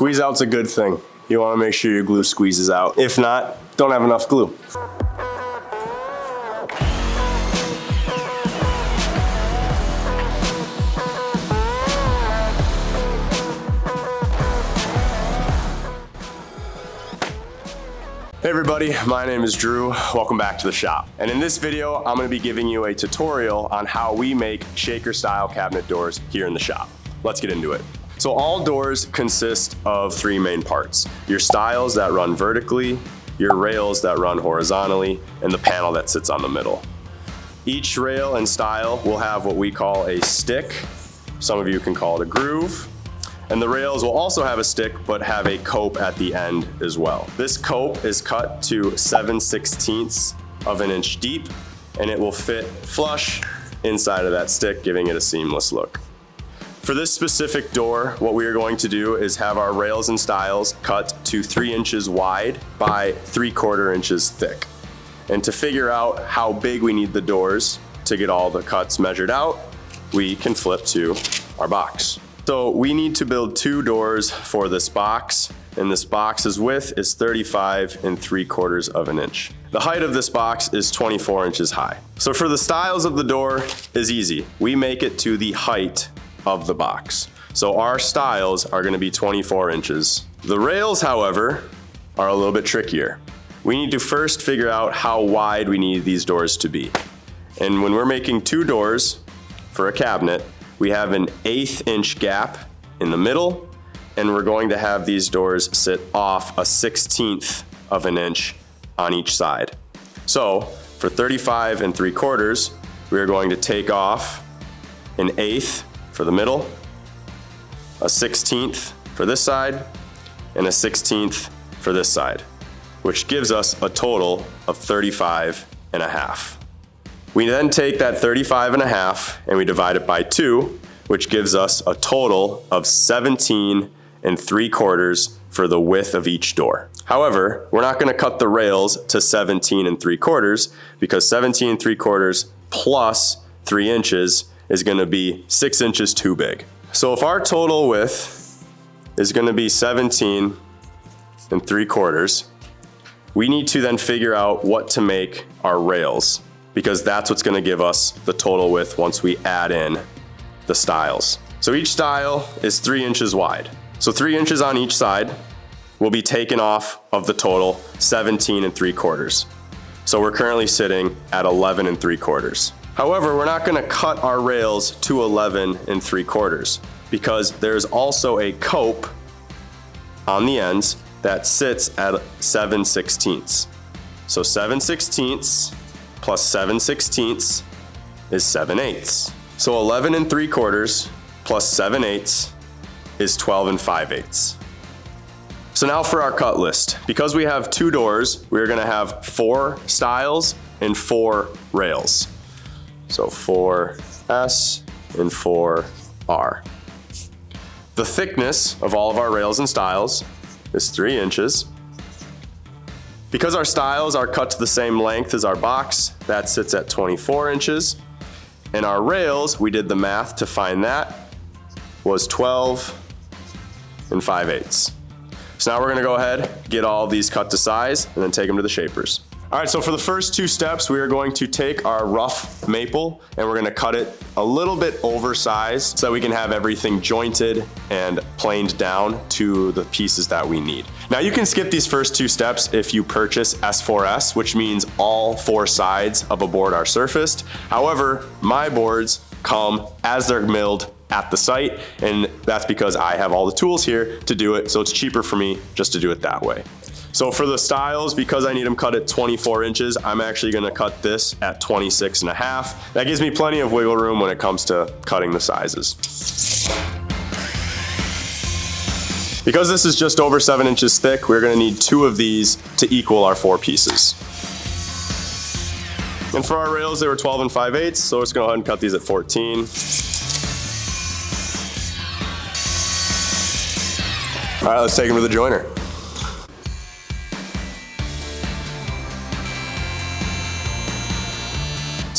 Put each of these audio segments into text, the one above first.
Squeeze out's a good thing. You wanna make sure your glue squeezes out. If not, don't have enough glue. Hey everybody, my name is Drew. Welcome back to the shop. And in this video, I'm gonna be giving you a tutorial on how we make shaker style cabinet doors here in the shop. Let's get into it. So all doors consist of three main parts: your stiles that run vertically, your rails that run horizontally, and the panel that sits on the middle. Each rail and stile will have what we call a stick. Some of you can call it a groove. And the rails will also have a stick, but have a cope at the end as well. This cope is cut to 7/16 of an inch deep, and it will fit flush inside of that stick, giving it a seamless look. For this specific door, what we are going to do is have our rails and stiles cut to 3 inches wide by 3/4 inches thick. And to figure out how big we need the doors to get all the cuts measured out, we can flip to our box. So we need to build 2 doors for this box, and this box's width is 35 3/4 of an inch. The height of this box is 24 inches high. So for the stiles of the door is easy. We make it to the height of the box. So our stiles are gonna be 24 inches. The rails, however, are a little bit trickier. We need to first figure out how wide we need these doors to be. And when we're making 2 doors for a cabinet, we have an 1/8 inch gap in the middle, and we're going to have these doors sit off a 1/16 of an inch on each side. So for 35 3/4, we are going to take off an 1/8 for the middle, a 1/16 for this side, and a 1/16 for this side, which gives us a total of 35.5. We then take that 35.5 and we divide it by 2, which gives us a total of 17 3/4 for the width of each door. However, we're not gonna cut the rails to 17 3/4 because 17 3/4 plus 3 inches is gonna be 6 inches too big. So if our total width is gonna be 17 3/4, we need to then figure out what to make our rails, because that's what's gonna give us the total width once we add in the stiles. So each stile is 3 inches wide. So 3 inches on each side will be taken off of the total 17 3/4. So we're currently sitting at 11 3/4. However, we're not gonna cut our rails to 11 3/4 because there's also a cope on the ends that sits at 7/16. So 7/16 plus 7/16 is 7/8. So 11 3/4 plus 7/8 is 12 5/8. So now for our cut list. Because we have 2 doors, we're gonna have 4 stiles and 4 rails. So 4S and 4R. The thickness of all of our rails and stiles is 3 inches. Because our stiles are cut to the same length as our box, that sits at 24 inches. And our rails, we did the math to find that, was 12 5/8. So now we're gonna go ahead, get all of these cut to size, and then take them to the shapers. All right, so for the first 2 steps, we are going to take our rough maple and we're gonna cut it a little bit oversized so that we can have everything jointed and planed down to the pieces that we need. Now you can skip these first 2 steps if you purchase S4S, which means all 4 sides of a board are surfaced. However, my boards come as they're milled at the site, and that's because I have all the tools here to do it, so it's cheaper for me just to do it that way. So for the stiles, because I need them cut at 24 inches, I'm actually gonna cut this at 26.5. That gives me plenty of wiggle room when it comes to cutting the sizes. Because this is just over 7 inches thick, we're gonna need 2 of these to equal our 4 pieces. And for our rails, they were 12 5/8, so let's go ahead and cut these at 14. All right, let's take them to the joiner.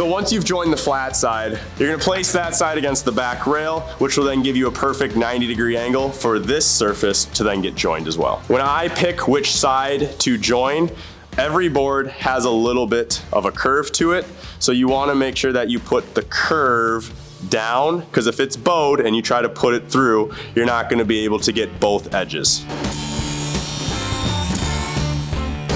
So once you've joined the flat side, you're gonna place that side against the back rail, which will then give you a perfect 90-degree angle for this surface to then get joined as well. When I pick which side to join, every board has a little bit of a curve to it. So you wanna make sure that you put the curve down, because if it's bowed and you try to put it through, you're not gonna be able to get both edges.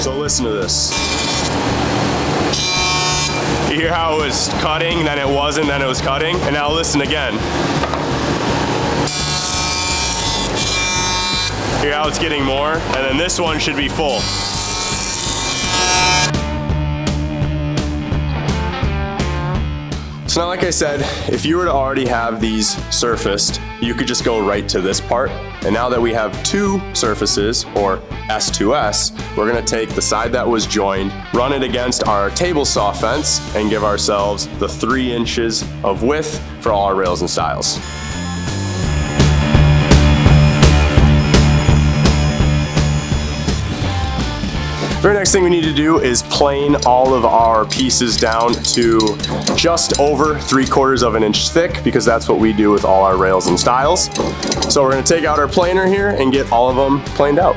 So listen to this. You hear how it was cutting, then it wasn't, then it was cutting, and now listen again. Hear how it's getting more, and then this one should be full. So now, like I said, if you were to already have these surfaced, you could just go right to this part. And now that we have two surfaces, or S2S, we're gonna take the side that was joined, run it against our table saw fence, and give ourselves the 3 inches of width for all our rails and stiles. Very next thing we need to do is plane all of our pieces down to just over 3/4 of an inch thick, because that's what we do with all our rails and stiles. So we're gonna take out our planer here and get all of them planed out.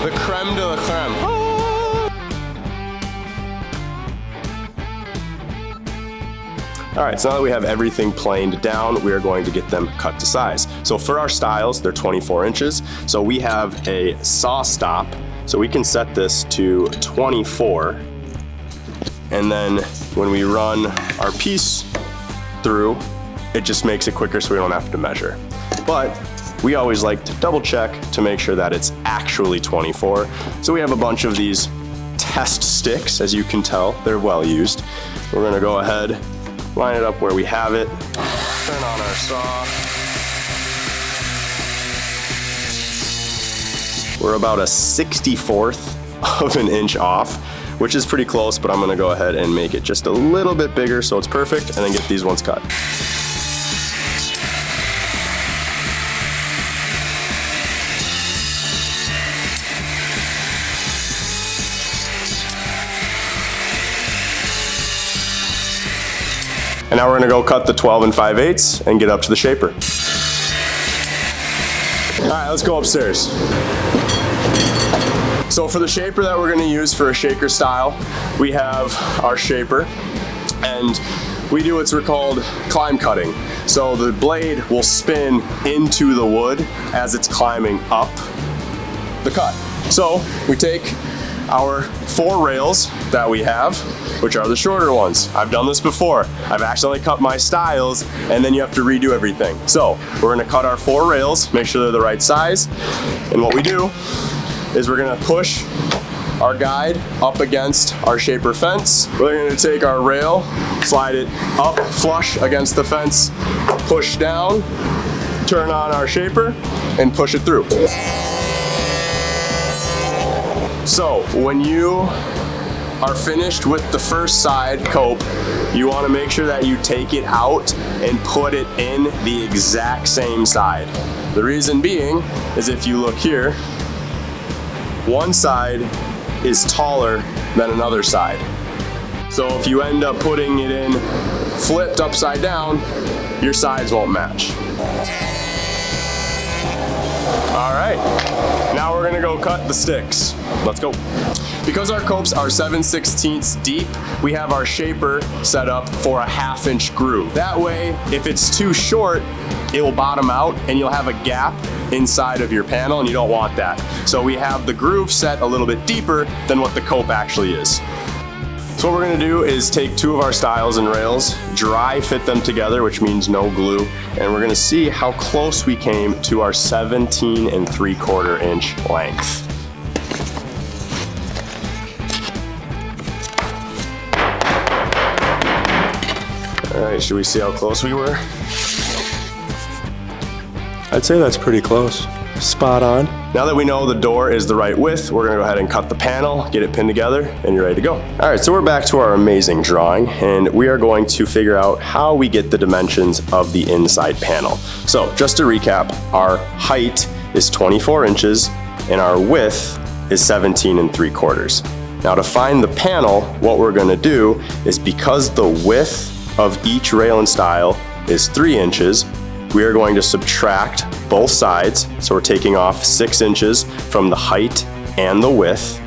The creme de la creme. All right, so now that we have everything planed down, we are going to get them cut to size. So for our stiles, they're 24 inches. So we have a saw stop, so we can set this to 24. And then when we run our piece through, it just makes it quicker so we don't have to measure. But we always like to double check to make sure that it's actually 24. So we have a bunch of these test sticks, as you can tell, they're well used. We're gonna go ahead, line it up where we have it, turn on our saw. We're about a 64th of an inch off, which is pretty close, but I'm gonna go ahead and make it just a little bit bigger so it's perfect, and then get these ones cut. And now we're gonna go cut the 12 and 5/8 and get up to the shaper. All right, let's go upstairs. So for the shaper that we're gonna use for a shaker style, we have our shaper, and we do what's called climb cutting. So the blade will spin into the wood as it's climbing up the cut. So we take our 4 rails that we have, which are the shorter ones. I've done this before. I've accidentally cut my stiles, and then you have to redo everything. So we're gonna cut our 4 rails, make sure they're the right size. And what we do is we're gonna push our guide up against our shaper fence. We're gonna take our rail, slide it up flush against the fence, push down, turn on our shaper, and push it through. So when you are finished with the first side cope, you want to make sure that you take it out and put it in the exact same side. The reason being is if you look here, one side is taller than another side. So if you end up putting it in flipped upside down, your sides won't match. All right, now we're gonna go cut the sticks. Let's go. Because our copes are 7/16 deep, we have our shaper set up for a 1/2 inch groove. That way, if it's too short, it will bottom out and you'll have a gap inside of your panel, and you don't want that. So we have the groove set a little bit deeper than what the cope actually is. So what we're gonna do is take 2 of our stiles and rails, dry fit them together, which means no glue, and we're gonna see how close we came to our 17 3/4 inch length. All right, should we see how close we were? I'd say that's pretty close. Spot on. Now that we know the door is the right width, we're gonna go ahead and cut the panel, get it pinned together, and you're ready to go. All right, so we're back to our amazing drawing, and we are going to figure out how we get the dimensions of the inside panel. So just to recap, our height is 24 inches, and our width is 17 3/4. Now to find the panel, what we're gonna do is, because the width of each rail and stile is 3 inches, we are going to subtract both sides. So we're taking off 6 inches from the height and the width,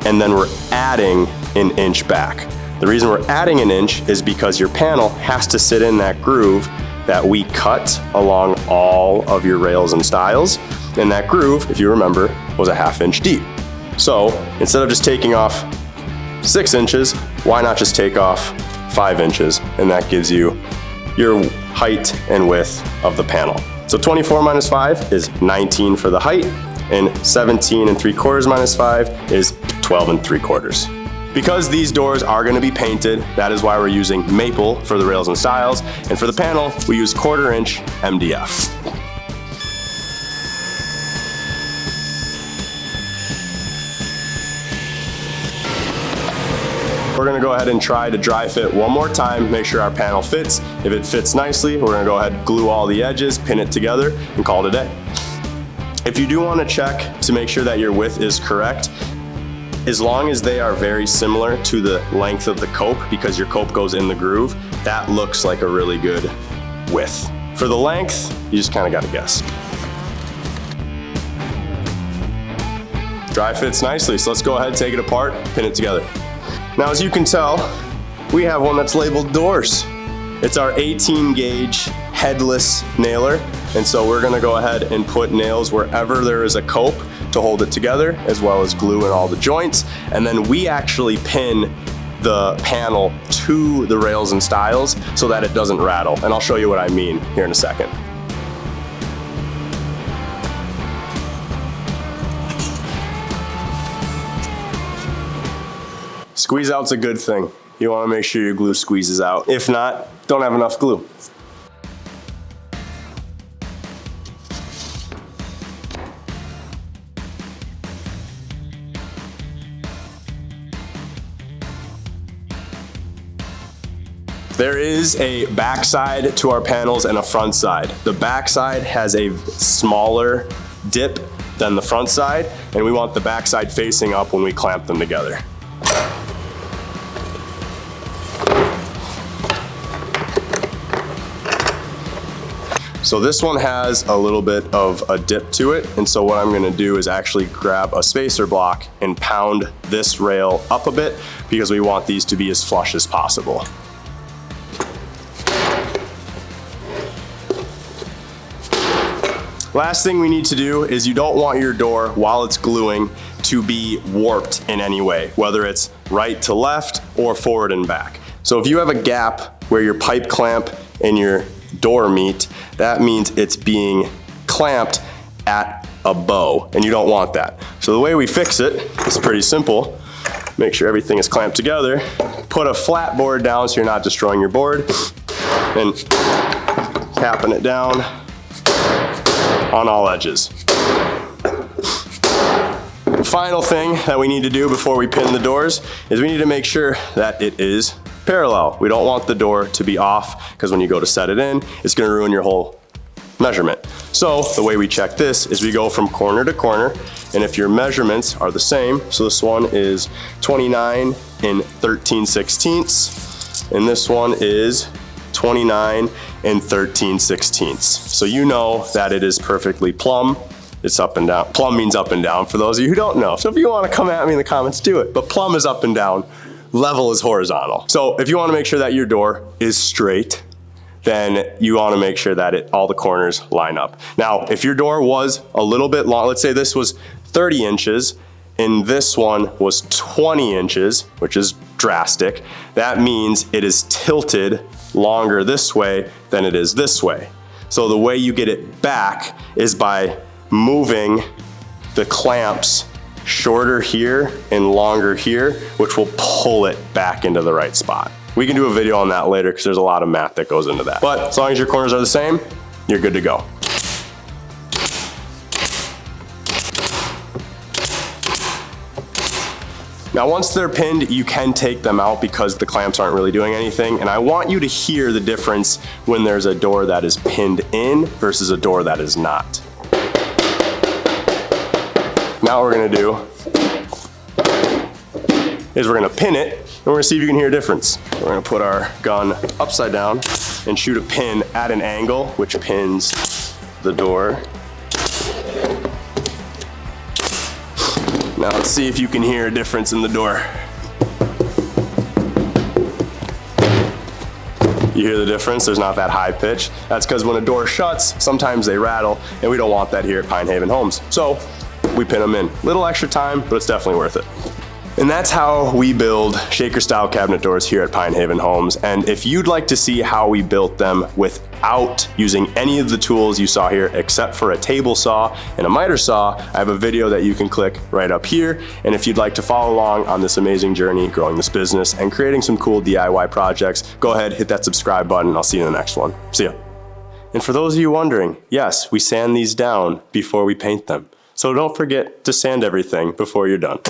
and then we're adding an inch back. The reason we're adding an inch is because your panel has to sit in that groove that we cut along all of your rails and stiles. And that groove, if you remember, was a 1/2 inch deep. So instead of just taking off 6 inches, why not just take off 5 inches? And that gives you your height and width of the panel. So 24 minus 5 is 19 for the height, and 17 3/4 minus 5 is 12 3/4. Because these doors are gonna be painted, that is why we're using maple for the rails and stiles, and for the panel, we use 1/4 inch MDF. We're gonna go ahead and try to dry fit one more time, make sure our panel fits. If it fits nicely, we're gonna go ahead and glue all the edges, pin it together, and call it a day. If you do wanna check to make sure that your width is correct, as long as they are very similar to the length of the cope, because your cope goes in the groove, that looks like a really good width. For the length, you just kinda gotta guess. Dry fits nicely, so let's go ahead, take it apart, pin it together. Now, as you can tell, we have one that's labeled doors. It's our 18 gauge headless nailer. And so we're gonna go ahead and put nails wherever there is a cope to hold it together, as well as glue in all the joints. And then we actually pin the panel to the rails and stiles so that it doesn't rattle. And I'll show you what I mean here in a second. Squeeze out's a good thing. You wanna make sure your glue squeezes out. If not, don't have enough glue. There is a back side to our panels and a front side. The back side has a smaller dip than the front side, and we want the back side facing up when we clamp them together. So this one has a little bit of a dip to it, and so what I'm gonna do is actually grab a spacer block and pound this rail up a bit, because we want these to be as flush as possible. Last thing we need to do is, you don't want your door, while it's gluing, to be warped in any way, whether it's right to left or forward and back. So if you have a gap where your pipe clamp and your door meet, that means it's being clamped at a bow, and you don't want that. So the way we fix it is pretty simple. Make sure everything is clamped together. Put a flat board down so you're not destroying your board, and tapping it down on all edges. The final thing that we need to do before we pin the doors is we need to make sure that it is parallel. We don't want the door to be off, because when you go to set it in, it's gonna ruin your whole measurement. So the way we check this is we go from corner to corner, and if your measurements are the same, so this one is 29 13/16, and this one is 29 13/16. So you know that it is perfectly plumb. It's up and down. Plumb means up and down for those of you who don't know. So if you wanna come at me in the comments, do it. But plumb is up and down. Level is horizontal. So if you wanna make sure that your door is straight, then you wanna make sure that all the corners line up. Now, if your door was a little bit long, let's say this was 30 inches, and this one was 20 inches, which is drastic, that means it is tilted longer this way than it is this way. So the way you get it back is by moving the clamps shorter here and longer here, which will pull it back into the right spot. We can do a video on that later, because there's a lot of math that goes into that. But as long as your corners are the same, you're good to go. Now, once they're pinned, you can take them out because the clamps aren't really doing anything. And I want you to hear the difference when there's a door that is pinned in versus a door that is not. Now what we're gonna do is we're gonna pin it, and we're gonna see if you can hear a difference. We're gonna put our gun upside down and shoot a pin at an angle, which pins the door. Now let's see if you can hear a difference in the door. You hear the difference? There's not that high pitch. That's because when a door shuts, sometimes they rattle, and we don't want that here at Pine Haven Homes. So we pin them in. Little extra time, but it's definitely worth it. And that's how we build shaker style cabinet doors here at Pine Haven Homes. And if you'd like to see how we built them without using any of the tools you saw here, except for a table saw and a miter saw, I have a video that you can click right up here. And if you'd like to follow along on this amazing journey, growing this business and creating some cool DIY projects, go ahead, hit that subscribe button. I'll see you in the next one. See ya. And for those of you wondering, yes, we sand these down before we paint them. So don't forget to sand everything before you're done.